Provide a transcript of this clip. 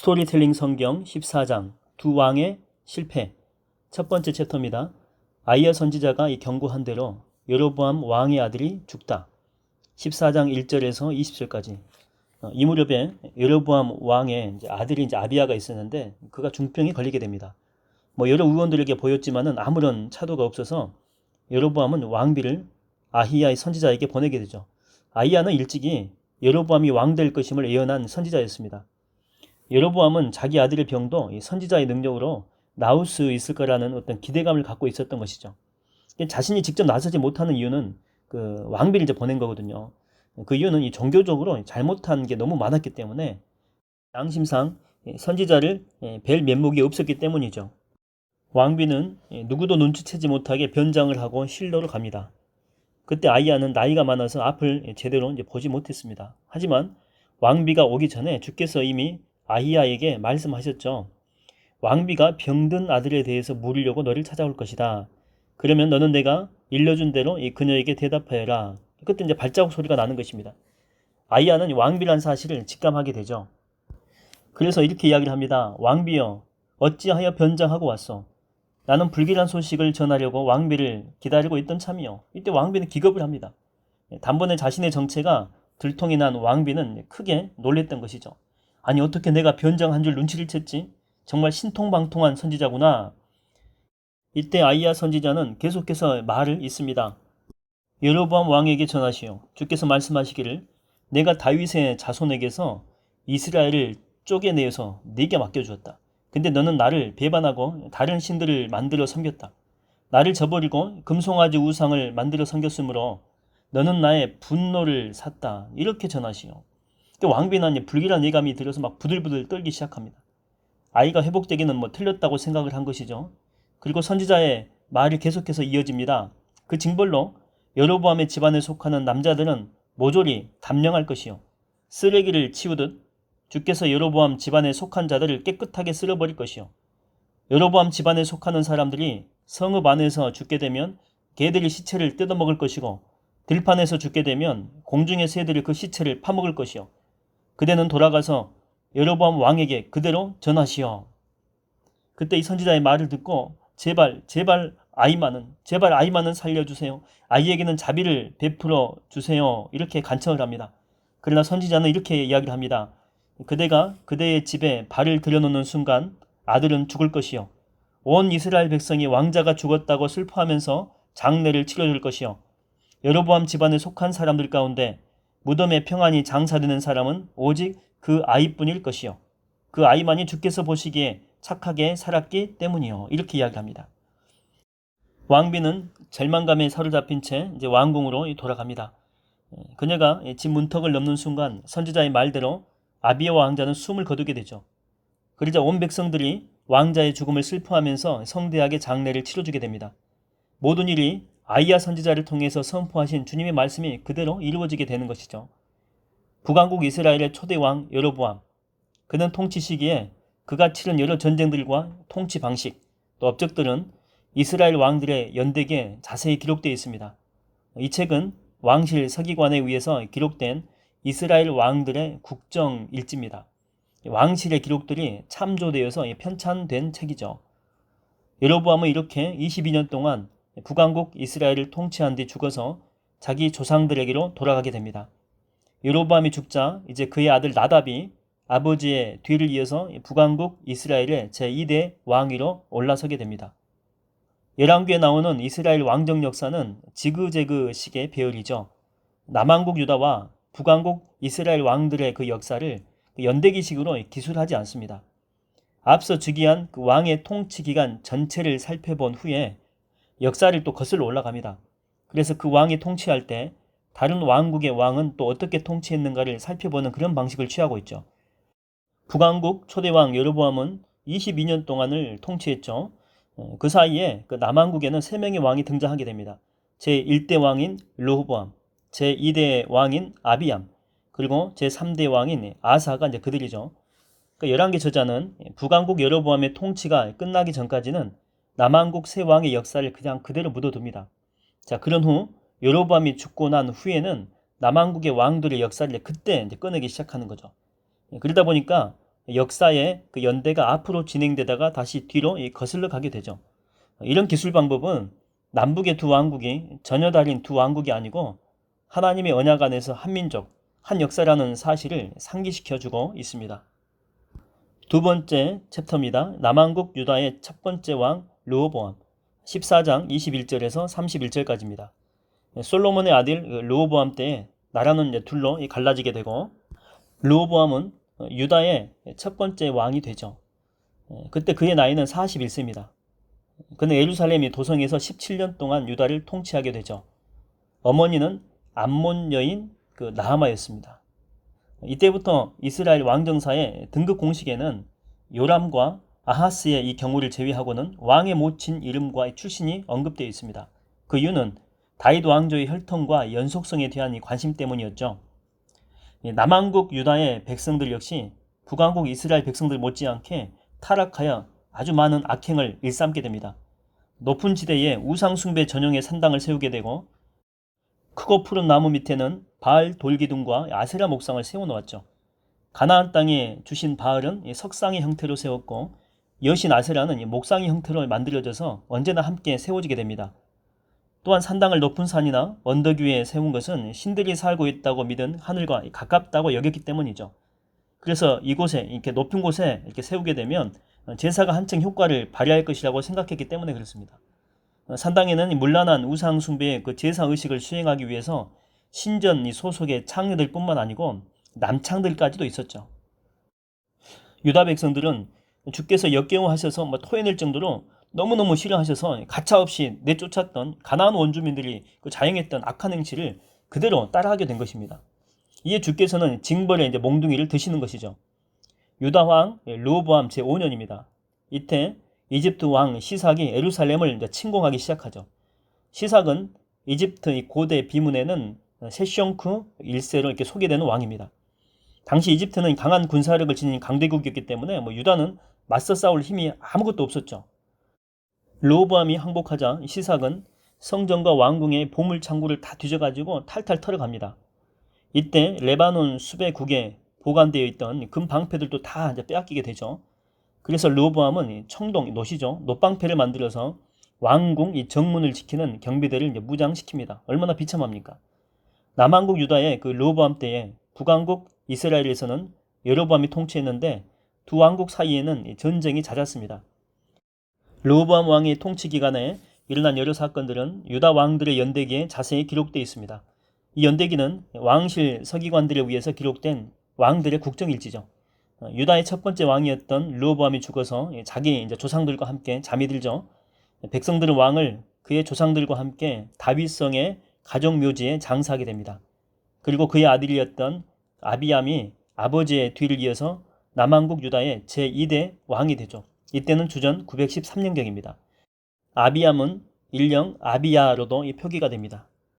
스토리텔링 성경 14장 두 왕의 실패. 첫 번째 챕터입니다. 아이야 선지자가 경고한 대로 여로보암 왕의 아들이 죽다. 14장 1절에서 20절까지. 이 무렵에 여로보암 왕의 아들이 아비야가 있었는데 그가 중병에 걸리게 됩니다. 여러 의원들에게 보였지만은 아무런 차도가 없어서 여로보암은 왕비를 아히야의 선지자에게 보내게 되죠. 아히야는 일찍이 여로보암이 왕 될 것임을 예언한 선지자였습니다. 여로보암은 자기 아들의 병도 선지자의 능력으로 나을 수 있을 거라는 어떤 기대감을 갖고 있었던 것이죠. 자신이 직접 나서지 못하는 이유는 그 왕비를 보낸 거거든요. 그 이유는 이 종교적으로 잘못한 게 너무 많았기 때문에 양심상 선지자를 뵐 면목이 없었기 때문이죠. 왕비는 누구도 눈치채지 못하게 변장을 하고 실로로 갑니다. 그때 아이야는 나이가 많아서 앞을 제대로 보지 못했습니다. 하지만 왕비가 오기 전에 주께서 이미 아히야에게 말씀하셨죠. 왕비가 병든 아들에 대해서 물으려고 너를 찾아올 것이다. 그러면 너는 내가 일러준 대로 이 그녀에게 대답하여라. 그때 발자국 소리가 나는 것입니다. 아히야는 왕비란 사실을 직감하게 되죠. 그래서 이렇게 이야기를 합니다. 왕비여, 어찌하여 변장하고 왔소? 나는 불길한 소식을 전하려고 왕비를 기다리고 있던 참이요. 이때 왕비는 기겁을 합니다. 단번에 자신의 정체가 들통이 난 왕비는 크게 놀랬던 것이죠. 아니, 어떻게 내가 변장한 줄 눈치를 챘지? 정말 신통방통한 선지자구나. 이때 아히야 선지자는 계속해서 말을 잇습니다. 여로보암 왕에게 전하시오. 주께서 말씀하시기를 내가 다윗의 자손에게서 이스라엘을 쪼개내어서 네게 맡겨주었다. 근데 너는 나를 배반하고 다른 신들을 만들어 섬겼다. 나를 저버리고 금송아지 우상을 만들어 섬겼으므로 너는 나의 분노를 샀다. 이렇게 전하시오. 왕비는 불길한 예감이 들어서 막 부들부들 떨기 시작합니다. 아이가 회복되기는 틀렸다고 생각을 한 것이죠. 그리고 선지자의 말이 계속해서 이어집니다. 그 징벌로 여로보암의 집안에 속하는 남자들은 모조리 단명할 것이요. 쓰레기를 치우듯 주께서 여로보암 집안에 속한 자들을 깨끗하게 쓸어버릴 것이요. 여로보암 집안에 속하는 사람들이 성읍 안에서 죽게 되면 개들이 시체를 뜯어먹을 것이고 들판에서 죽게 되면 공중의 새들이 그 시체를 파먹을 것이요. 그대는 돌아가서 여로보암 왕에게 그대로 전하시오. 그때 이 선지자의 말을 듣고 제발 아이만은 살려주세요. 아이에게는 자비를 베풀어 주세요. 이렇게 간청을 합니다. 그러나 선지자는 이렇게 이야기를 합니다. 그대가 그대의 집에 발을 들여놓는 순간 아들은 죽을 것이요. 온 이스라엘 백성이 왕자가 죽었다고 슬퍼하면서 장례를 치러줄 것이요. 여로보암 집안에 속한 사람들 가운데 무덤에 평안히 장사되는 사람은 오직 그 아이뿐일 것이요. 그 아이만이 주께서 보시기에 착하게 살았기 때문이요. 이렇게 이야기합니다. 왕비는 절망감에 사로잡힌 채 이제 왕궁으로 돌아갑니다. 그녀가 집 문턱을 넘는 순간 선지자의 말대로 아비야 왕자는 숨을 거두게 되죠. 그러자 온 백성들이 왕자의 죽음을 슬퍼하면서 성대하게 장례를 치러주게 됩니다. 모든 일이 아히야 선지자를 통해서 선포하신 주님의 말씀이 그대로 이루어지게 되는 것이죠. 북왕국 이스라엘의 초대 왕 여로보암. 그는 통치 시기에 그가 치른 여러 전쟁들과 통치 방식, 또 업적들은 이스라엘 왕들의 연대기에 자세히 기록되어 있습니다. 이 책은 왕실 서기관에 의해서 기록된 이스라엘 왕들의 국정 일지입니다. 왕실의 기록들이 참조되어서 편찬된 책이죠. 여로보암은 이렇게 22년 동안 북왕국 이스라엘을 통치한 뒤 죽어서 자기 조상들에게로 돌아가게 됩니다. 여로보암이 죽자 이제 그의 아들 나답이 아버지의 뒤를 이어서 북왕국 이스라엘의 제2대 왕위로 올라서게 됩니다. 열왕기에 나오는 이스라엘 왕정 역사는 지그재그식의 배열이죠. 남왕국 유다와 북왕국 이스라엘 왕들의 그 역사를 연대기식으로 기술하지 않습니다. 앞서 즉위한 그 왕의 통치 기간 전체를 살펴본 후에 역사를 또 거슬러 올라갑니다. 그래서 그 왕이 통치할 때 다른 왕국의 왕은 또 어떻게 통치했는가를 살펴보는 그런 방식을 취하고 있죠. 북왕국 초대왕 여로보암은 22년 동안을 통치했죠. 그 사이에 그 남왕국에는 3명의 왕이 등장하게 됩니다. 제1대 왕인 르호보암, 제2대 왕인 아비암, 그리고 제3대 왕인 아사가 이제 그들이죠. 그 열왕기 저자는 북왕국 여로보암의 통치가 끝나기 전까지는 남왕국 세 왕의 역사를 그냥 그대로 묻어둡니다. 자, 그런 후 여로보암이 죽고 난 후에는 남왕국의 왕들의 역사를 그때 이제 꺼내기 시작하는 거죠. 그러다 보니까 역사의 그 연대가 앞으로 진행되다가 다시 뒤로 거슬러 가게 되죠. 이런 기술 방법은 남북의 두 왕국이 전혀 다른 두 왕국이 아니고 하나님의 언약 안에서 한 민족, 한 역사라는 사실을 상기시켜주고 있습니다. 두 번째 챕터입니다. 남왕국 유다의 첫 번째 왕 르호보암 14장 21절에서 31절까지입니다. 솔로몬의 아들 르호보암 때에 나라는 둘로 갈라지게 되고 르호보암은 유다의 첫 번째 왕이 되죠. 그때 그의 나이는 41세입니다. 그는 예루살렘이 도성에서 17년 동안 유다를 통치하게 되죠. 어머니는 암몬 여인 나하마였습니다. 이때부터 이스라엘 왕정사의 등극 공식에는 요람과 아하스의 이 경우를 제외하고는 왕의 모친 이름과 출신이 언급되어 있습니다. 그 이유는 다윗 왕조의 혈통과 연속성에 대한 관심 때문이었죠. 남왕국 유다의 백성들 역시 북왕국 이스라엘 백성들 못지않게 타락하여 아주 많은 악행을 일삼게 됩니다. 높은 지대에 우상 숭배 전용의 산당을 세우게 되고 크고 푸른 나무 밑에는 바알 돌기둥과 아세라 목상을 세워놓았죠. 가나안 땅에 주신 바알은 석상의 형태로 세웠고 여신 아세라는 목상의 형태로 만들어져서 언제나 함께 세워지게 됩니다. 또한 산당을 높은 산이나 언덕 위에 세운 것은 신들이 살고 있다고 믿은 하늘과 가깝다고 여겼기 때문이죠. 그래서 이곳에 이렇게 높은 곳에 이렇게 세우게 되면 제사가 한층 효과를 발휘할 것이라고 생각했기 때문에 그렇습니다. 산당에는 문란한 우상 숭배의 그 제사 의식을 수행하기 위해서 신전 소속의 창녀들 뿐만 아니고 남창들까지도 있었죠. 유다 백성들은 주께서 역경하셔서 토해낼 정도로 너무너무 싫어하셔서 가차없이 내쫓았던 가나안 원주민들이 자행했던 악한 행실을 그대로 따라하게 된 것입니다. 이에 주께서는 징벌의 몽둥이를 드시는 것이죠. 유다 왕 르호보암 제5년입니다. 이때 이집트 왕 시삭이 예루살렘을 침공하기 시작하죠. 시삭은 이집트 고대 비문에는 세숑크 1세로 이렇게 소개되는 왕입니다. 당시 이집트는 강한 군사력을 지닌 강대국이었기 때문에 유다는 맞서 싸울 힘이 아무것도 없었죠. 르호보암이 항복하자 시삭은 성전과 왕궁의 보물 창고를 다 뒤져가지고 탈탈 털어갑니다. 이때 레바논 숲의 국에 보관되어 있던 금 방패들도 다 빼앗기게 되죠. 그래서 르호보암은 청동, 노방패를 만들어서 왕궁 정문을 지키는 경비대를 무장시킵니다. 얼마나 비참합니까? 남왕국 유다의 르호보암 때에 북왕국 이스라엘에서는 여로보암이 통치했는데 두 왕국 사이에는 전쟁이 잦았습니다. 르호보암 왕의 통치 기간에 일어난 여러 사건들은 유다 왕들의 연대기에 자세히 기록되어 있습니다. 이 연대기는 왕실 서기관들에 의해서 기록된 왕들의 국정일지죠. 유다의 첫 번째 왕이었던 르호보암이 죽어서 자기 조상들과 함께 잠이 들죠. 백성들은 왕을 그의 조상들과 함께 다윗성의 가족묘지에 장사하게 됩니다. 그리고 그의 아들이었던 아비암이 아버지의 뒤를 이어서 남왕국 유다의 제2대 왕이 되죠. 이때는 주전 913년경입니다. 아비암은 일명 아비야로도 표기가 됩니다.